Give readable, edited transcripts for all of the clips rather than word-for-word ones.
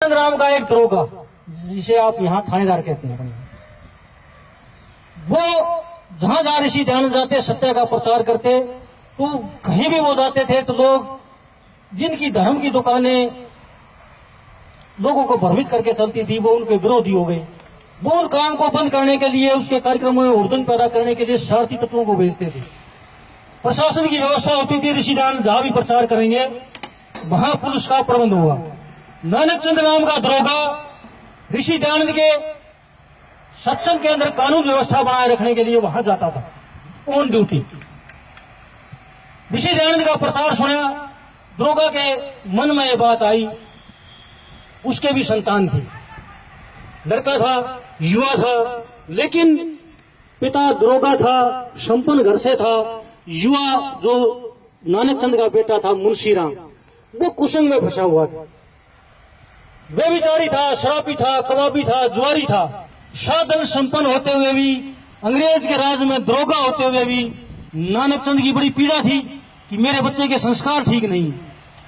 राम का एक दरोगा, जिसे आप यहाँ थानेदार कहते हैं, वो जहां जहां ऋषि दयानंद जाते सत्य का प्रचार करते, तो कहीं भी वो जाते थे तो लोग जिनकी धर्म की दुकानें लोगों को भ्रमित करके चलती थी वो उनके विरोधी हो गए। वो उन काम को बंद करने के लिए, उसके कार्यक्रमों में उड़दन पैदा करने के लिए स्वार्थी तत्वों को भेजते थे। प्रशासन की व्यवस्था होती थी, ऋषि दयानंद जहां भी प्रचार करेंगे वहां पुलिस का प्रबंध हुआ। नानक चंद नाम का दरोगा ऋषि दयानंद के सत्संग के अंदर कानून व्यवस्था बनाए रखने के लिए वहां जाता था, ऑन ड्यूटी। ऋषि दयानंद का प्रचार सुना, दरोगा के मन में यह बात आई, उसके भी संतान थी, लड़का था, युवा था, लेकिन पिता दरोगा था, संपन्न घर से था। युवा जो नानक चंद का बेटा था मुंशीराम, वो कुसंग में फंसा हुआ था, व्यभिचारी था, शराबी था, कबाबी था, जुआरी था। साधन संपन्न होते हुए भी, अंग्रेज के राज में दरोगा होते हुए भी नानक चंद की बड़ी पीड़ा थी कि मेरे बच्चे के संस्कार ठीक नहीं,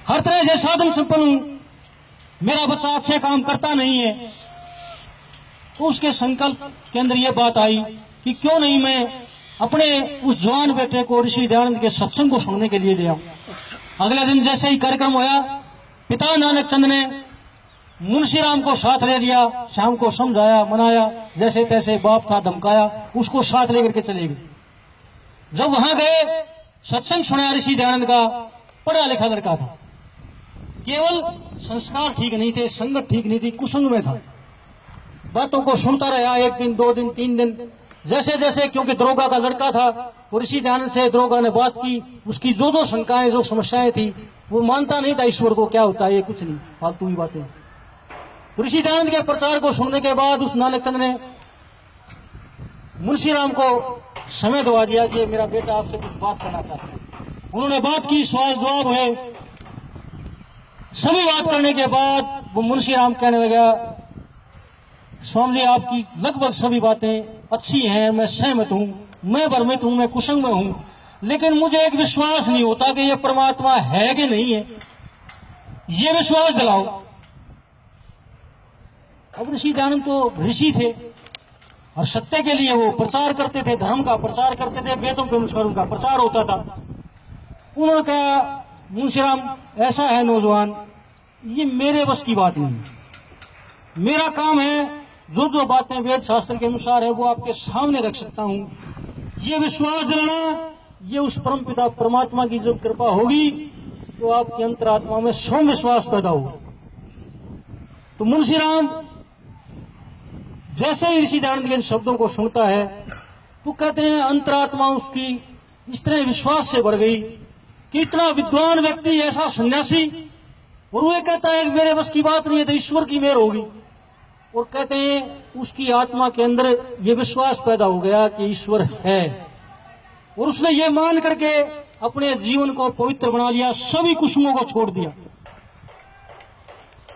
हर तरह से साधन संपन्न हूं, मेरा बच्चा अच्छे काम करता नहीं है। तो उसके संकल्प के अंदर यह बात आई कि क्यों नहीं मैं अपने उस जवान बेटे को ऋषि दयानंद के सत्संग को सुनने के लिए ले आऊं। अगले दिन जैसे ही कार्यक्रम होया, पिता नानक चंद ने मुंशीराम को साथ ले लिया, शाम को समझाया, मनाया, जैसे तैसे बाप था धमकाया, उसको साथ लेकर के चले गए। जब वहां गए, सत्संग सुना ऋषि दयानंद का, पढ़ा लिखा लड़का था, केवल संस्कार ठीक नहीं थे, संगत ठीक नहीं थी, कुसंग में था। बातों को सुनता रहा, एक दिन, 2 दिन, 3 दिन, जैसे जैसे, क्योंकि दरोगा का लड़का था, तो ऋषि दयानंद से दरोगा ने बात की, उसकी जो शंकाएं, जो समस्याएं थी, वो मानता नहीं था ईश्वर को, क्या होता है ये कुछ नहीं, फालतू ही बातें। ऋषि दयानंद के प्रचार को सुनने के बाद उस नानक चंद ने मुंशीराम को समय दवा दिया कि मेरा बेटा आपसे कुछ बात करना चाहता है। उन्होंने बात की, सवाल जवाब हुए, सभी बात करने के बाद वो मुंशीराम कहने लगा, स्वामी जी आपकी लगभग सभी बातें अच्छी हैं, मैं सहमत हूं, मैं भ्रमित हूं, मैं कुसंग में हूं, लेकिन मुझे एक विश्वास नहीं होता कि ये परमात्मा है कि नहीं है, ये विश्वास दिलाओ। अब ऋषि दयानंद तो ऋषि थे और सत्य के लिए वो प्रचार करते थे, धर्म का प्रचार करते थे, वेदों के अनुसार उनका प्रचार होता था। उन्होंने कहा, मुंशीराम ऐसा है नौजवान, ये मेरे बस की बात नहीं, मेरा काम है जो बातें वेद शास्त्र के अनुसार है वो आपके सामने रख सकता हूं। ये विश्वास दिलाना, ये उस परम पिता परमात्मा की जब कृपा होगी तो आपकी अंतरात्मा में स्वयं विश्वास पैदा होगा। तो मुंशीराम जैसे ही ऋषि दयानंद के इन शब्दों को सुनता है तो कहते हैं अंतरात्मा उसकी इस तरह विश्वास से भर गई कि इतना विद्वान व्यक्ति, ऐसा सन्यासी, और वो कहता है मेरे बस की बात नहीं है, तो ईश्वर की मेहर होगी। और कहते हैं उसकी आत्मा के अंदर ये विश्वास पैदा हो गया कि ईश्वर है, और उसने ये मान करके अपने जीवन को पवित्र बना लिया, सभी कुसुमों को छोड़ दिया।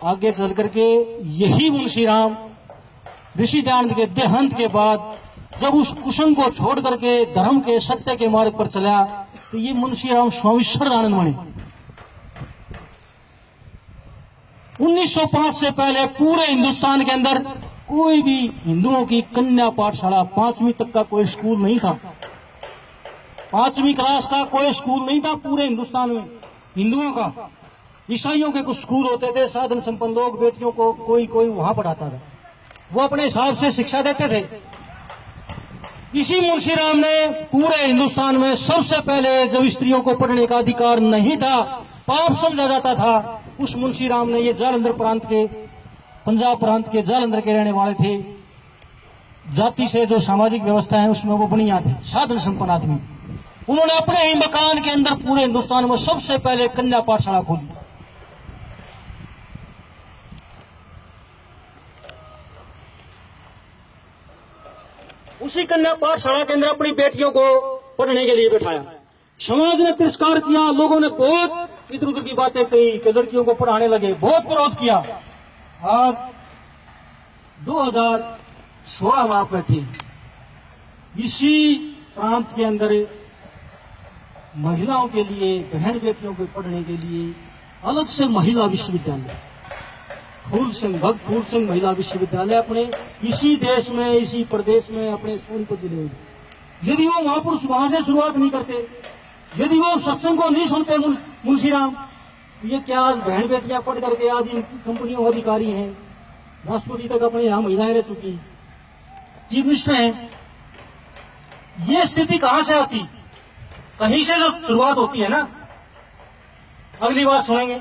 आगे चल करके यही मुंशीराम ऋषि दयानंद के देहांत के बाद जब उस कुसंग को छोड़ करके धर्म के सत्य के मार्ग पर चला, तो ये मुंशीराम स्वामीश्वरानंद बने। 1905 से पहले पूरे हिंदुस्तान के अंदर कोई भी हिंदुओं की कन्या पाठशाला, 5वीं तक का कोई स्कूल नहीं था, 5वीं क्लास का कोई स्कूल नहीं था पूरे हिंदुस्तान में हिंदुओं का। ईसाइयों के कुछ स्कूल होते थे, साधन संपन्न लोग बेटियों को कोई वहां पढ़ाता था, वो अपने हिसाब से शिक्षा देते थे। इसी मुंशीराम ने पूरे हिंदुस्तान में सबसे पहले, जब स्त्रियों को पढ़ने का अधिकार नहीं था, पाप समझा जाता था, उस मुंशीराम ने, ये जालंधर प्रांत के, पंजाब प्रांत के जालंधर के रहने वाले थे, जाति से जो सामाजिक व्यवस्था है उसमें वो बनिया थे, साधन संपन्न आदमी, उन्होंने अपने ही मकान के अंदर पूरे हिंदुस्तान में सबसे पहले कन्या पाठशाला खोली। उसी कन्या पाठशाला के अंदर अपनी बेटियों को पढ़ने के लिए बैठाया। समाज ने तिरस्कार किया, लोगों ने बहुत इधर उधर की बातें कही कि लड़कियों को पढ़ाने लगे, बहुत विरोध किया। आज 2016 में आप बैठे, इसी प्रांत के अंदर महिलाओं के लिए, बहन बेटियों को पढ़ने के लिए अलग से महिला विश्वविद्यालय, फूल सिंह महिला विश्वविद्यालय अपने इसी देश में, इसी प्रदेश में, अपने सोनपुर जिले में, यदि वो महापुरुष वहां से शुरुआत नहीं करते, यदि वो सत्संग को नहीं सुनते मुंशीराम, ये क्या आज बहन बेटियां पढ़ करके आज इन कंपनियों के अधिकारी हैं, राष्ट्रपति तक अपने यहाँ महिलाएं रह चुकी, चीफ मिनिस्टर हैं। ये स्थिति कहां से आती? कहीं से जो शुरुआत होती है ना। अगली बात सुनेंगे।